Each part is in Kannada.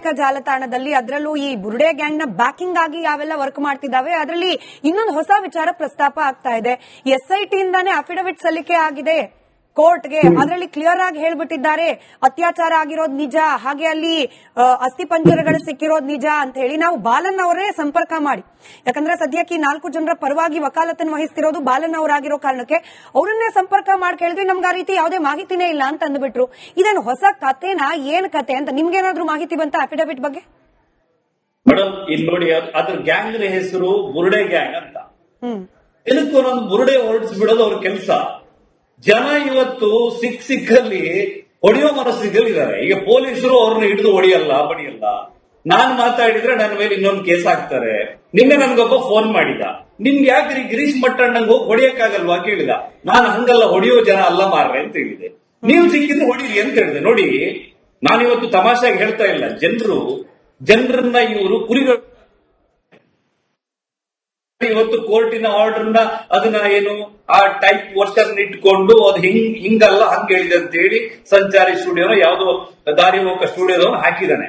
ಸಾಮಾಜಿಕ ಜಾಲತಾಣದಲ್ಲಿ, ಅದರಲ್ಲೂ ಈ ಬುರುಡೆ ಗ್ಯಾಂಗ್ ನ ಬ್ಯಾಕಿಂಗ್ ಆಗಿ ಯಾವೆಲ್ಲ ವರ್ಕ್ ಮಾಡ್ತಿದ್ದಾವೆ, ಅದರಲ್ಲಿ ಇನ್ನೊಂದು ಹೊಸ ವಿಚಾರ ಪ್ರಸ್ತಾಪ ಆಗ್ತಾ ಇದೆ. SIT ಇಂದಾನೆ ಅಫಿಡವಿಟ್ ಸಲ್ಲಿಕೆ ಆಗಿದೆ ಕೋರ್ಟ್ಗೆ. ಅದರಲ್ಲಿ ಕ್ಲಿಯರ್ ಆಗಿ ಹೇಳ್ಬಿಟ್ಟಿದ್ದಾರೆ ಅತ್ಯಾಚಾರ ಆಗಿರೋದು ನಿಜ, ಹಾಗೆ ಅಲ್ಲಿ ಅಸ್ಥಿ ಪಂಜರಗಳು ಸಿಕ್ಕಿರೋದು ನಿಜ ಅಂತ ಹೇಳಿ. ನಾವು ಬಾಲನ್ ಅವರೇ ಸಂಪರ್ಕ ಮಾಡಿ, ಯಾಕಂದ್ರೆ ಸದ್ಯಕ್ಕೆ ಈ 4 ಜನರ ಪರವಾಗಿ ವಕಾಲತನ್ನು ವಹಿಸ್ತಿರೋದು ಬಾಲನ್ ಅವರಾಗಿರೋ ಕಾರಣಕ್ಕೆ ಅವರನ್ನೇ ಸಂಪರ್ಕ ಮಾಡಿ ಕೇಳಿದ್ವಿ. ನಮ್ಗೆ ಆ ರೀತಿ ಯಾವುದೇ ಮಾಹಿತಿನೇ ಇಲ್ಲ ಅಂತ ಅಂದ್ಬಿಟ್ರು. ಇದೇನು ಹೊಸ ಕಥೆನಾ, ಏನ್ ಕತೆ ಅಂತ ನಿಮ್ಗೇನಾದ್ರೂ ಮಾಹಿತಿ ಬಂತ ಅಫಿಡವಿಟ್ ಬಗ್ಗೆ? ಮೇಡಮ್ ಇಲ್ಲಿ ನೋಡಿ, ಅದ್ರ ಗ್ಯಾಂಗ್ ಹೆಸರು ಬುರುಡೆ ಗ್ಯಾಂಗ್ ಅಂತ. ಇದಕ್ಕೊಂದೊಂದು ಬುರುಡೆ ಹೊರಡಿಸ್ಬಿಡೋದು ಅವ್ರ ಕೆಲಸ. ಜನ ಇವತ್ತು ಸಿಕ್ಕಲ್ಲಿ ಹೊಡೆಯೋ ಮನಸ್ಥಿತಿಯಲ್ಲಿದ್ದಾರೆ. ಈಗ ಪೊಲೀಸರು ಅವ್ರನ್ನ ಹಿಡಿದು ಹೊಡೆಯಲ್ಲ, ಬಡಿಯಲ್ಲ. ನಾನ್ ಮಾತಾಡಿದ್ರೆ ನನ್ನ ಮೇಲೆ ಇನ್ನೊಂದು ಕೇಸ್ ಹಾಕ್ತಾರೆ. ನಿನ್ನೆ ನನ್ಗೊಬ್ಬ ಫೋನ್ ಮಾಡಿದ, ನಿಮ್ಗೆ ಯಾಕ್ರಿ ಗಿರೀಶ್ ಮಟ್ಟಣ್ಣಂಗ್ ಹೋಗಿ ಹೊಡೆಯಕ್ಕಾಗಲ್ವಾ ಕೇಳಿದ. ನಾನು ಹಂಗಲ್ಲ, ಹೊಡೆಯೋ ಜನ ಅಲ್ಲ ಮಾರ್ರೆ ಅಂತ ಹೇಳಿದೆ. ನೀವು ಸಿಕ್ಕಿದ್ರೆ ಹೊಡೀರಿ ಅಂತ ಹೇಳಿದೆ. ನೋಡಿ, ನಾನಿವತ್ತು ತಮಾಷೆಗೆ ಹೇಳ್ತಾ ಇಲ್ಲ. ಜನರನ್ನ ಇವರು ಕುರಿಗಳು ಇವತ್ತು ಕೋರ್ಟಿನ ಆರ್ಡರ್ನ ಅದನ್ನ ಏನು ಆ ಟೈಪ್ ವರ್ಷನ್ ಇಟ್ಕೊಂಡು ಅದು ಹಿಂಗಲ್ಲ ಹಂಗ ಹೇಳಿದೆ ಅಂತ ಹೇಳಿ ಸಂಚಾರಿ ಸ್ಟುಡಿಯೋನ ಯಾವ್ದೋ ದಾರಿ ಹೋಗ ಸ್ಟುಡಿಯೋದವನು ಹಾಕಿದಾನೆ.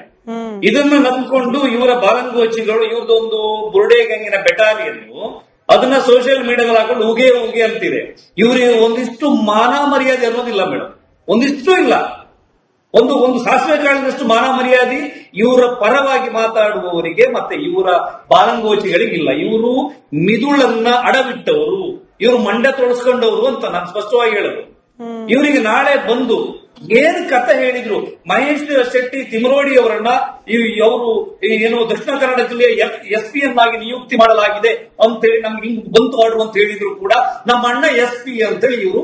ಇದನ್ನ ನಂಬ್ಕೊಂಡು ಇವರ ಬಾಲಂಗೋಚಿಗಳು ಇವ್ರದೊಂದು ಬುರುಡೆ ಗ್ಯಾಂಗಿನ ಬೆಟಾಲಿಯನ್ ಅದನ್ನ ಸೋಷಿಯಲ್ ಮೀಡಿಯಾದಲ್ಲಿ ಹಾಕೊಂಡು ಉಗೆ ಅಂತಿದೆ. ಇವ್ರಿಗೆ ಒಂದಿಷ್ಟು ಮಾನ ಮರ್ಯಾದೆ ಅನ್ನೋದಿಲ್ಲ ಮೇಡಮ್, ಒಂದಿಷ್ಟು ಇಲ್ಲ. ಒಂದು ಸಾಸಿವೆ ಕಾಳಿನಷ್ಟು ಮಾನ ಮರ್ಯಾದೆ ಇವರ ಪರವಾಗಿ ಮಾತಾಡುವವರಿಗೆ ಮತ್ತೆ ಇವರ ಬಾಲಂಗೋಚಿಗಳಿಗಿಲ್ಲ. ಇವರು ಮಿದುಳನ್ನ ಅಡವಿಟ್ಟವರು, ಇವರು ಮಂಡ್ಯ ತೊಳಸ್ಕೊಂಡವರು ಅಂತ ನಾನು ಸ್ಪಷ್ಟವಾಗಿ ಹೇಳೋದು. ಇವರಿಗೆ ನಾಳೆ ಬಂದು ಏನ್ ಕಥೆ ಹೇಳಿದ್ರು, ಮಹೇಶ್ ಶೆಟ್ಟಿ ತಿಮರೋಡಿ ಅವರನ್ನ ಅವರು ಏನು ದಕ್ಷಿಣ ಕನ್ನಡ ಜಿಲ್ಲೆಯ SP ಯನ್ನಾಗಿ ನಿಯುಕ್ತಿ ಮಾಡಲಾಗಿದೆ ಅಂತೇಳಿ ನಮ್ಗೆ ಹಿಂಗ್ ಬಂತು ಆರ್ಡರ್ ಅಂತ ಹೇಳಿದ್ರು ಕೂಡ ನಮ್ಮ ಅಣ್ಣ SP ಅಂತೇಳಿ ಇವರು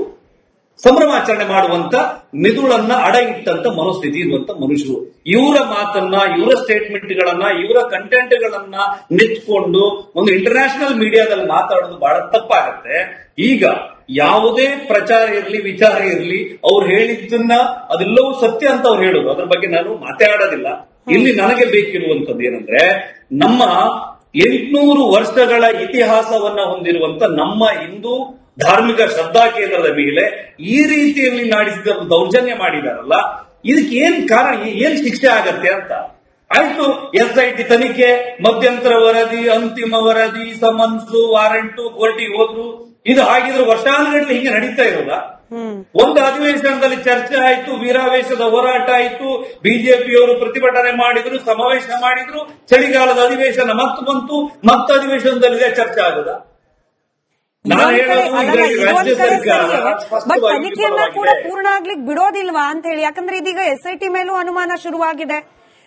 ಸಂಭ್ರಮಾಚರಣೆ ಮಾಡುವಂತ ಮಿದುಳನ್ನ ಅಡ ಇಟ್ಟಂತ ಮನೋಸ್ಥಿತಿ ಇರುವಂತ ಮನುಷ್ಯರು. ಇವರ ಮಾತನ್ನ, ಇವರ ಸ್ಟೇಟ್ಮೆಂಟ್ ಗಳನ್ನ, ಇವರ ಕಂಟೆಂಟ್ ಗಳನ್ನ ನೆಚ್ಕೊಂಡು ಒಂದು ಇಂಟರ್ನ್ಯಾಷನಲ್ ಮೀಡಿಯಾದಲ್ಲಿ ಮಾತಾಡೋದು ಬಹಳ ತಪ್ಪಾಗತ್ತೆ. ಈಗ ಯಾವುದೇ ಪ್ರಚಾರ ಇರಲಿ, ವಿಚಾರ ಇರಲಿ, ಅವ್ರು ಹೇಳಿದ್ದನ್ನ ಅದೆಲ್ಲವೂ ಸತ್ಯ ಅಂತ ಅವ್ರು ಹೇಳೋದು, ಅದ್ರ ಬಗ್ಗೆ ನಾನು ಮಾತಾಡೋದಿಲ್ಲ. ಇಲ್ಲಿ ನನಗೆ ಬೇಕಿರುವಂತದ್ದು ಏನಂದ್ರೆ, ನಮ್ಮ 800 ವರ್ಷಗಳ ಇತಿಹಾಸವನ್ನ ಹೊಂದಿರುವಂತ ನಮ್ಮ ಹಿಂದೂ ಧಾರ್ಮಿಕ ಶ್ರದ್ಧಾ ಕೇಂದ್ರದ ಮೇಲೆ ಈ ರೀತಿಯಲ್ಲಿ ನಡೆಸಿದ ದೌರ್ಜನ್ಯ ಮಾಡಿದಾರಲ್ಲ, ಇದಕ್ಕೆ ಏನ್ ಕಾರಣ, ಏನ್ ಶಿಕ್ಷೆ ಆಗತ್ತೆ ಅಂತ. ಆಯ್ತು, SIT ತನಿಖೆ, ಮಧ್ಯಂತರ ವರದಿ, ಅಂತಿಮ ವರದಿ, ಸಮನ್ಸು, ವಾರೆಂಟು, ಕೋರ್ಟಿಗೆ ಹೋದ್ರು. ಇದು ಹಾಗಿದ್ರೆ ವರ್ಷಾನುಗಟ್ಟಲೆ ಹಿಂಗೆ ನಡೀತಾ ಇರೋದ? ಒಂದು ಅಧಿವೇಶನದಲ್ಲಿ ಚರ್ಚೆ ಆಯ್ತು, ವೀರಾವೇಶದ ಹೋರಾಟ ಆಯ್ತು, ಬಿಜೆಪಿಯವರು ಪ್ರತಿಭಟನೆ ಮಾಡಿದ್ರು, ಸಮಾವೇಶ ಮಾಡಿದ್ರು, ಚಳಿಗಾಲದ ಅಧಿವೇಶನ ಮತ್ತು ಬಂತು, ಮತ್ತೆ ಅಧಿವೇಶನದಲ್ಲಿ ಚರ್ಚೆ ಆಗದ? ಬಟ್ ತನಿಖೆಯನ್ನ ಕೂಡ ಪೂರ್ಣ ಆಗ್ಲಿಕ್ಕೆ ಬಿಡೋದಿಲ್ವಾ ಅಂತ ಹೇಳಿ. ಯಾಕಂದ್ರೆ ಇದೀಗ SIT ಮೇಲೂ ಅನುಮಾನ ಶುರುವಾಗಿದೆ.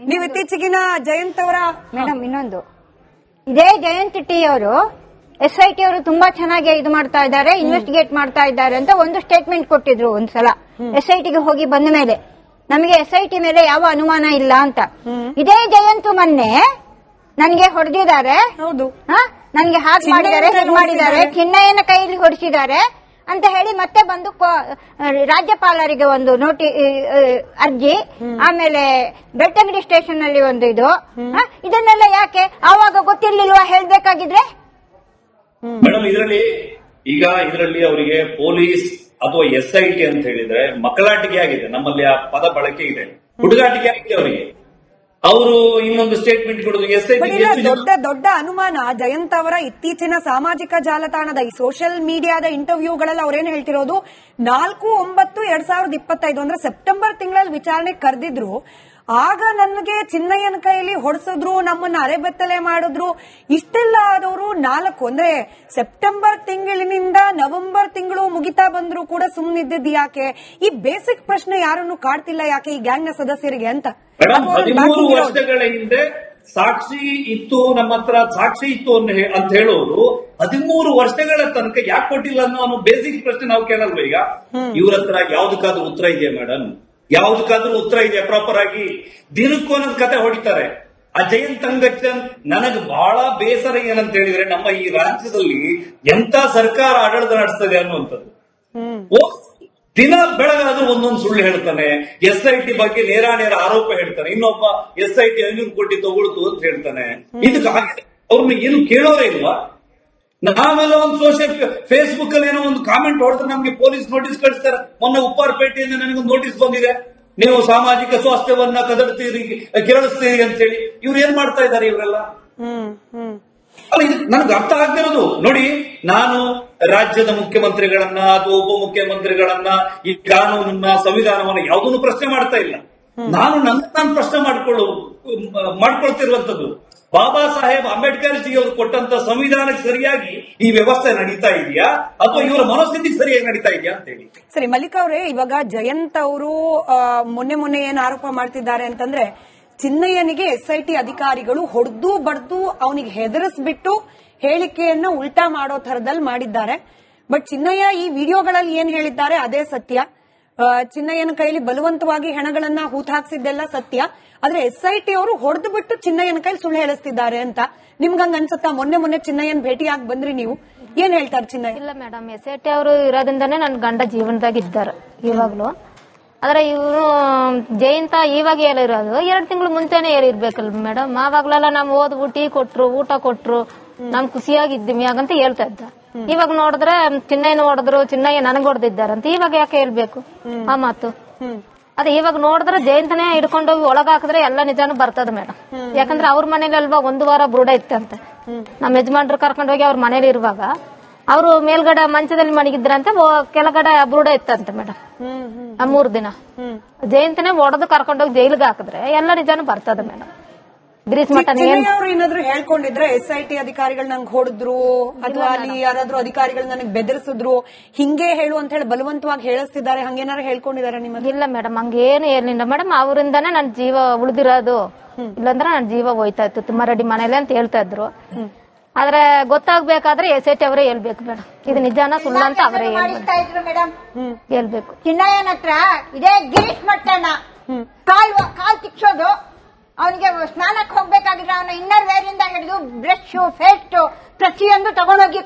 ನೀವು ಇತ್ತೀಚೆಗಿನ ಜಯಂತ್ ಅವರ ಮೇಡಮ್ ಇನ್ನೊಂದು, ಇದೇ ಜಯಂತ್ ಟಿ ಅವರು SIT ಅವರು ತುಂಬಾ ಚೆನ್ನಾಗಿ ಇದು ಮಾಡ್ತಾ ಇದ್ದಾರೆ, ಇನ್ವೆಸ್ಟಿಗೇಟ್ ಮಾಡ್ತಾ ಇದ್ದಾರೆ ಅಂತ ಒಂದು ಸ್ಟೇಟ್ಮೆಂಟ್ ಕೊಟ್ಟಿದ್ರು ಒಂದ್ಸಲ. SITಗೆ ಹೋಗಿ ಬಂದ ಮೇಲೆ ನಮಗೆ SIT ಮೇಲೆ ಯಾವ ಅನುಮಾನ ಇಲ್ಲ ಅಂತ. ಇದೇ ಜಯಂತ್ ಮೊನ್ನೆ ನನಗೆ ಹೊಡೆದಿದ್ದಾರೆ, ಹೌದು, ನನಗೆ ಹಾಗೆ ಮಾಡಿದ್ದಾರೆ, ಹೇಗೆ ಮಾಡಿದ್ದಾರೆ, ಚಿನ್ನಯ್ಯನ ಕೈಯಲ್ಲಿ ಹೊಡಿಸಿದ್ದಾರೆ ಅಂತ ಹೇಳಿ ಮತ್ತೆ ಬಂದು ರಾಜ್ಯಪಾಲರಿಗೆ ಒಂದು ಅರ್ಜಿ, ಆಮೇಲೆ ಬೆಳ್ತಂಗಡಿ ಸ್ಟೇಷನ್ ಅಲ್ಲಿ ಒಂದು ಇದನ್ನೆಲ್ಲ ಯಾಕೆ ಆವಾಗ ಗೊತ್ತಿರ್ಲಿಲ್ವಾ ಹೇಳ್ಬೇಕಾಗಿದ್ರೆ? ಮೇಡಮ್ ಇದರಲ್ಲಿ ಅವರಿಗೆ ಪೊಲೀಸ್ ಅಥವಾ SIT ಅಂತ ಹೇಳಿದ್ರೆ ಮಕ್ಕಳಾಟಿಕೆ ಆಗಿದೆ. ನಮ್ಮಲ್ಲಿ ಆ ಪದ ಬಳಕೆ ಇದೆ, ಹುಡುಗಾಟಿಕೆ ಆಗಿದೆ ಅವರಿಗೆ. ಅವರು ಇನ್ನೊಂದು ಸ್ಟೇಟ್ಮೆಂಟ್ ಕೊಡೋದು ದೊಡ್ಡ ಅನುಮಾನ. ಜಯಂತ್ ಅವರ ಇತ್ತೀಚಿನ ಸಾಮಾಜಿಕ ಜಾಲತಾಣದ ಈ ಸೋಷಿಯಲ್ ಮೀಡಿಯಾದ ಇಂಟರ್ವ್ಯೂಗಳಲ್ಲಿ ಅವ್ರೇನ್ ಹೇಳ್ತಿರೋದು, 4/9/2025 ಅಂದ್ರೆ ಸೆಪ್ಟೆಂಬರ್ ತಿಂಗಳಲ್ಲಿ ವಿಚಾರಣೆ ಕರೆದಿದ್ರು. ಆಗ ನನಗೆ ಚಿನ್ನಯ್ಯನ ಕೈಯಲ್ಲಿ ಹೊಡೆಸಿದ್ರು, ನಮ್ಮನ್ನ ಅರೆಬೆತ್ತಲೆ ಮಾಡಿದ್ರು. ಇಷ್ಟೆಲ್ಲ ಆದವರು 4 ಅಂದ್ರೆ ಸೆಪ್ಟೆಂಬರ್ ತಿಂಗಳಿನಿಂದ ನವೆಂಬರ್ ತಿಂಗಳು ಮುಗಿತಾ ಬಂದ್ರು ಕೂಡ ಸುಮ್ಮನಿದ್ದಿದ್ದು ಯಾಕೆ? ಈ ಬೇಸಿಕ್ ಪ್ರಶ್ನೆ ಯಾರನ್ನು ಕಾಡ್ತಿಲ್ಲ ಯಾಕೆ ಈ ಗ್ಯಾಂಗ್ ನ ಸದಸ್ಯರಿಗೆ ಅಂತ. 13 ವರ್ಷಗಳ ಹಿಂದೆ ಸಾಕ್ಷಿ ಇತ್ತು, ನಮ್ಮ ಹತ್ರ ಸಾಕ್ಷಿ ಇತ್ತು ಅಂತ ಹೇಳೋರು 13 ವರ್ಷಗಳ ತನಕ ಯಾಕೆ ಕೊಟ್ಟಿಲ್ಲ ಅನ್ನೋ ಬೇಸಿಕ್ ಪ್ರಶ್ನೆ ನಾವು ಕೇಳಲ್ವ? ಈಗ ಇವ್ರ ಹತ್ರ ಯಾವ್ದಕ್ಕಾದ್ರೂ ಉತ್ತರ ಇದೆಯಾ ಮೇಡಮ್? ಯಾವ್ದಕ್ಕಾದ್ರೂ ಉತ್ತರ ಇದೆಯಾ ಪ್ರಾಪರ್ ಆಗಿ? ದಿನಕ್ಕೊಂದೊಂದು ಕತೆ ಹೊಡಿತಾರೆ. ಆ ಜಯಂತ್ ಅಂಗಚ್ಚನ್ ನನಗೆ ಬಹಳ ಬೇಸರ ಏನಂತ ಹೇಳಿದ್ರೆ, ನಮ್ಮ ಈ ರಾಜ್ಯದಲ್ಲಿ ಎಂತ ಸರ್ಕಾರ ಆಡಳಿತ ನಡೆಸ್ತದೆ ಅನ್ನುವಂಥದ್ದು. ದಿನ ಬೆಳಗಾದ್ರೂ ಒಂದೊಂದು ಸುಳ್ಳು ಹೇಳ್ತಾನೆ. SIT ಬಗ್ಗೆ ನೇರ ಆರೋಪ ಹೇಳ್ತಾನೆ, ಇನ್ನೊಬ್ಬ SIT 500 ಕೋಟಿ ತಗೊಳ್ತು ಅಂತ ಹೇಳ್ತಾನೆ. ಇದಕ್ಕೆ ಅವ್ರನ್ನ ಏನು ಕೇಳೋರೇ ಇಲ್ವಾ? ನಾವೆಲ್ಲ ಒಂದು ಫೇಸ್ಬುಕ್ ಅಲ್ಲಿ ಏನೋ ಒಂದು ಕಾಮೆಂಟ್ ಹೊಡೆದ್ರೆ ನಮ್ಗೆ ಪೊಲೀಸ್ ನೋಟಿಸ್ ಕಳಿಸ್ತಾರೆ. ಮೊನ್ನೆ ಉಪ್ಪಾರಪೇಟೆಯಿಂದ ನನಗೊಂದು ನೋಟಿಸ್ ಬಂದಿದೆ. ನೀವು ಸಾಮಾಜಿಕ ಸ್ವಾಸ್ಥ್ಯವನ್ನ ಕದಡ್ತೀರಿ, ಕೆರಳಿಸ್ತೀರಿ ಅಂತ ಹೇಳಿ ಇವ್ರು ಏನ್ ಮಾಡ್ತಾ ಇದ್ದಾರೆ ಇವರೆಲ್ಲ? ಅಲ್ಲ, ಇದು ನನಗೆ ಅರ್ಥ ಆಗ್ತಿರೋದು ನೋಡಿ, ನಾನು ರಾಜ್ಯದ ಮುಖ್ಯಮಂತ್ರಿಗಳನ್ನ ಅಥವಾ ಉಪಮುಖ್ಯಮಂತ್ರಿಗಳನ್ನ ಈ ಕಾನೂನನ್ನ ಸಂವಿಧಾನವನ್ನ ಯಾವುದನ್ನು ಪ್ರಶ್ನೆ ಮಾಡ್ತಾ ಇಲ್ಲ. ನಾನು ಪ್ರಶ್ನೆ ಮಾಡ್ಕೊಳ್ತಿರುವಂತದ್ದು ಬಾಬಾ ಸಾಹೇಬ್ ಅಂಬೇಡ್ಕರ್ ಜಿ ಅವರು ಕೊಟ್ಟಂತ ಸಂವಿಧಾನಕ್ಕೆ ಸರಿಯಾಗಿ ಈ ವ್ಯವಸ್ಥೆ ನಡೀತಾ ಇದೆಯಾ ಅಥವಾ ಇವರ ಮನಸ್ಥಿತಿ ಸರಿಯಾಗಿ ನಡೀತಾ ಇದೆಯಾ ಅಂತ ಹೇಳಿ. ಸರಿ ಮಲ್ಲಿಕ್ ಅವರೇ, ಇವಾಗ ಜಯಂತ್ ಅವರು ಮೊನ್ನೆ ಏನ್ ಆರೋಪ ಮಾಡ್ತಿದ್ದಾರೆ ಅಂತಂದ್ರೆ, ಚಿನ್ನಯ್ಯನಿಗೆ SIT ಅಧಿಕಾರಿಗಳು ಹೊಡೆದು ಬಡ್ದು ಅವನಿಗೆ ಹೆದರಿಸ್ಬಿಟ್ಟು ಹೇಳಿಕೆಯನ್ನ ಉಲ್ಟಾ ಮಾಡೋ ತರದಲ್ಲಿ ಮಾಡಿದ್ದಾರೆ. ಬಟ್ ಚಿನ್ನಯ್ಯ ಈ ವಿಡಿಯೋಗಳಲ್ಲಿ ಏನ್ ಹೇಳಿದ್ದಾರೆ ಅದೇ ಸತ್ಯ. ಚಿನ್ನಯ್ಯನ ಕೈಲಿ ಬಲವಂತವಾಗಿ ಹೆಣಗಳನ್ನ ಹೂತಾಕ್ಸಿದ್ದೆಲ್ಲ ಸತ್ಯ. ಆದ್ರೆ SIT ಅವರು ಹೊಡೆದು ಬಿಟ್ಟು ಚಿನ್ನಯ್ಯನ ಕೈಲಿ ಸುಳ್ಳು ಹೇಳಿಸ್ತಿದ್ದಾರೆ ಅಂತ ನಿಮ್ಗಂಗ ಅನ್ಸುತ್ತಾ? ಮೊನ್ನೆ ಚಿನ್ನಯ್ಯನ್ ಭೇಟಿಯಾಗಿ ಬಂದ್ರಿ ನೀವು, ಏನ್ ಹೇಳ್ತಾರೆ ಚಿನ್ನಯ್ಯ? ಇಲ್ಲ ಮೇಡಮ್, SIT ಅವರು ಇರೋದ್ರಿಂದಾನೇ ನನ್ ಗಂಡ ಜೀವನದಾಗ ಇದ್ದಾರೆ ಇವಾಗ್ಲು. ಆದ್ರೆ ಇವರು ಜಯಂತ ಇವಾಗ ಹೇಳಿರೋದು 2 ತಿಂಗಳು ಮುಂಚೆನೆ ಹೇಳಿರ್ಬೇಕಲ್ಲ ಮೇಡಮ್. ಆವಾಗ್ಲೆಲ್ಲ ನಮ್ ಓದ್ಬಿಟ್ಟು ಟೀ ಕೊಟ್ರು, ಊಟ ಕೊಟ್ರು, ನಮ್ ಖುಷಿಯಾಗಿದ್ದೀವಿ ಹಾಗಂತ ಹೇಳ್ತಾ ಇದ್ದ. ಇವಾಗ ನೋಡಿದ್ರೆ ಚಿನ್ನಯ್ಯನ ಹೊಡೆದ್ರು, ಚಿನ್ನಯ್ಯ ನನಗ್ ಹೊಡೆದಿದ್ದಾರಂತ ಇವಾಗ ಯಾಕೆ ಹೇಳ್ಬೇಕು ಆ ಮಾತು? ಅದೇ ಇವಾಗ ನೋಡಿದ್ರೆ ಜಯಂತನೇ ಹಿಡ್ಕೊಂಡೋಗಿ ಒಳಗಾಕಿದ್ರೆ ಎಲ್ಲ ನಿಜಾನು ಬರ್ತದ ಮೇಡಮ್. ಯಾಕಂದ್ರೆ ಅವ್ರ ಮನೇಲಿ ಅಲ್ವಾ 1 ವಾರ ಬುರುಡ ಇತ್ತಂತೆ. ನಮ್ಮ ಯಜಮಾನ್ರು ಕರ್ಕೊಂಡೋಗಿ ಅವ್ರ ಮನೇಲಿ ಇರುವಾಗ ಅವರು ಮೇಲ್ಗಡೆ ಮಂಚದಲ್ಲಿ ಮಣಗಿದ್ರಂತೆ, ಕೆಳಗಡೆ ಬುರುಡ ಇತ್ತಂತೆ ಮೇಡಮ್. ಆ 3 ದಿನ ಜಯಂತನೇ ಹೊಡೆದು ಕರ್ಕೊಂಡೋಗಿ ಜೈಲಿಗೆ ಹಾಕಿದ್ರೆ ಎಲ್ಲ ನಿಜಾನು ಬರ್ತದ ಮೇಡಮ್. ಗಿರೀಶ್ ಮಠನ್ ಅವ್ರು ಏನಾದ್ರು ಹೇಳ್ಕೊಂಡಿದ್ರೆ SIT ಅಧಿಕಾರಿಗಳು ನಂಗೆ ಹೊಡೆದ್ರು ಅಥವಾ ಅಲ್ಲಿ ಯಾರಾದ್ರೂ ಅಧಿಕಾರಿಗಳು ನನಗೆ ಬೆದರಿಸಿದ್ರು, ಹಿಂಗೆ ಹೇಳು ಅಂತ ಹೇಳಿ ಬಲವಂತವಾಗಿ ಹೇಳಿಸ್ತಿದ್ದಾರೆ, ಹಂಗೇನಾರು ಹೇಳ್ಕೊಂಡಿದ್ದಾರೆ ನಿಮಗೆ? ಇಲ್ಲ ಮೇಡಮ್, ಹಂಗೇನು ಏನಿಲ್ಲ ಮೇಡಮ್. ಅವರಿಂದಾನೇ ನನ್ ಜೀವ ಉಳಿದಿರೋದು, ಇಲ್ಲಾಂದ್ರೆ ನನ್ ಜೀವ ಹೋಯ್ತಾ ಇತ್ತು ತಿಮ್ಮಾರೆಡ್ಡಿ ಮನೇಲಿ ಅಂತ ಹೇಳ್ತಾ ಇದ್ರು. ಆದ್ರೆ ಗೊತ್ತಾಗ್ಬೇಕಾದ್ರೆ SIT ಅವರೇ ಹೇಳ್ಬೇಕು ಮೇಡಮ್, ಇದು ನಿಜಾನ ಸುಳ್ಳ ಅಂತ ಅವರೇ ಹೇಳ್ಬೇಕು. ಚಿನ್ನಯ್ಯನ ಹತ್ರ ಇದೇ ಗಿರೀಶ್ ಮಟ್ಟಣ್ಣ ಕಾಲ್ ತಿಕ್ಸೋದು, ಅವನಿಗೆ ಸ್ನಾನಕ್ಕೆ ಹೋಗ್ಬೇಕಾಗಿದ್ರೆ ಅವನ ಇನ್ನರ್ ವೇರ್ ಇಂದ ಹಿಡಿದು ಬ್ರಷ್, ಪೇಸ್ಟ್ ಪ್ರತಿಯೊಂದು ತಗೊಂಡೋಗಿ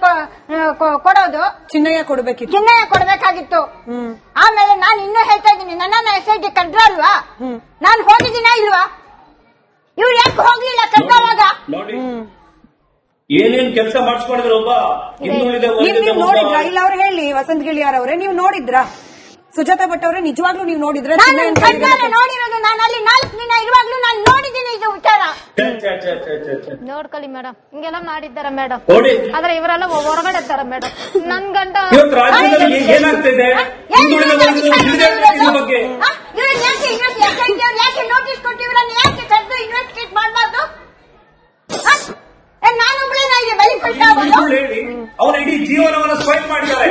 ಕೊಡೋದು ಚಿನ್ನಯ್ಯ ಕೊಡ್ಬೇಕಾಗಿತ್ತು. ಆಮೇಲೆ ನಾನು ಇನ್ನೂ ಹೇಳ್ತಾ ಇದ್ದೀನಿ, ನನ್ನನ್ನ SIT ಕರ್ದ್ರಲ್ವಾ, ನಾನು ಹೋಗಿದ್ದೀನ ಇಲ್ವಾ? ಇವ್ರು ಯಾಕೆ ಹೋಗ್ಲಿಲ್ಲ ಕರ್ದವಾಗ? ಏನೇನ್ ಕೆಲಸ ಮಾಡಿಸ್ಕೊಂಡಿದ್ರು ಒಬ್ಬ ಹಿಂದುಳಿದ ನೋಡಿದ್ರ? ಇಲ್ಲ ಅವ್ರು ಹೇಳಿ, ವಸಂತ್ ಗಿಳಿಯಾರ್ ಅವರೇ, ನೀವು ನೋಡಿದ್ರ? ಸುಜಾತಾ ಭಟ್ ಅವರೇ, ನಿಜವಾಗ್ಲೂ ನೀವು ನೋಡಿದ್ರೆ? ನೋಡಿರೋದು ನಾನು ಅಲ್ಲಿ 4 ದಿನ ಇರುವಾಗ್ಲೂ ನಾನು ನೋಡಿದ್ದೀನಿ ಇದು ವಿಚಾರ. ನೋಡ್ಕೊಳ್ಳಿ ಮೇಡಮ್, ಹಿಂಗೆಲ್ಲ ಮಾಡಿದ್ದಾರೆ ಮೇಡಮ್. ಆದ್ರೆ ಇವರೆಲ್ಲ ಹೊರಗಡೆ ಇರ್ತಾರೆ ಮೇಡಮ್. ನನ್ ಗಂಡ ಏನಾಗ್ತಿದೆ ಬಗ್ಗೆ ಯಾಕೆ ನೋಟಿಸ್ ಕೊಟ್ಟಿವ್ರನ್ನ ಯಾಕೆ ಕರೆದು ಇನ್ವೆಸ್ಟಿಗೇಟ್ ಮಾಡಬಾರ್ದು? ನಾನೊಬ್ಳೇನ ಇದೆ ಬಲಿ ಹೇಳಿ ಅವನ ಇಡೀ ಜೀವನವನ್ನು ಸ್ಪೈಲ್ ಮಾಡಿದ್ದಾರೆ.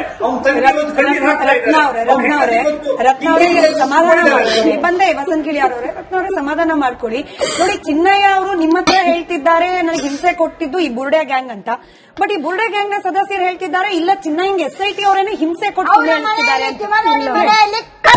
ಸಮಾಧಾನ ಮಾಡ್ಕೊಳ್ಳಿ, ಬಂದೆ ವಸಂತ್ ಗಿಳಿಯಾರ್ ಅವರೇ, ರತ್ನವರೇ ಸಮಾಧಾನ ಮಾಡ್ಕೊಳ್ಳಿ. ನೋಡಿ, ಚಿನ್ನಯ್ಯ ಅವರು ನಿಮ್ಮ ಹತ್ರ ಹೇಳ್ತಿದ್ದಾರೆ ನನಗೆ ಹಿಂಸೆ ಕೊಟ್ಟಿದ್ದು ಈ ಬುರ್ಡೆ ಗ್ಯಾಂಗ್ ಅಂತ. ಬಟ್ ಈ ಬುರ್ಡೆ ಗ್ಯಾಂಗ್ ನ ಸದಸ್ಯರು ಹೇಳ್ತಿದ್ದಾರೆ ಇಲ್ಲ, ಚಿನ್ನಯ್ಯಂಗೆ SIT ಅವರೇನೆ ಹಿಂಸೆ ಕೊಟ್ಟು ಹೇಳ್ತಿದ್ದಾರೆ.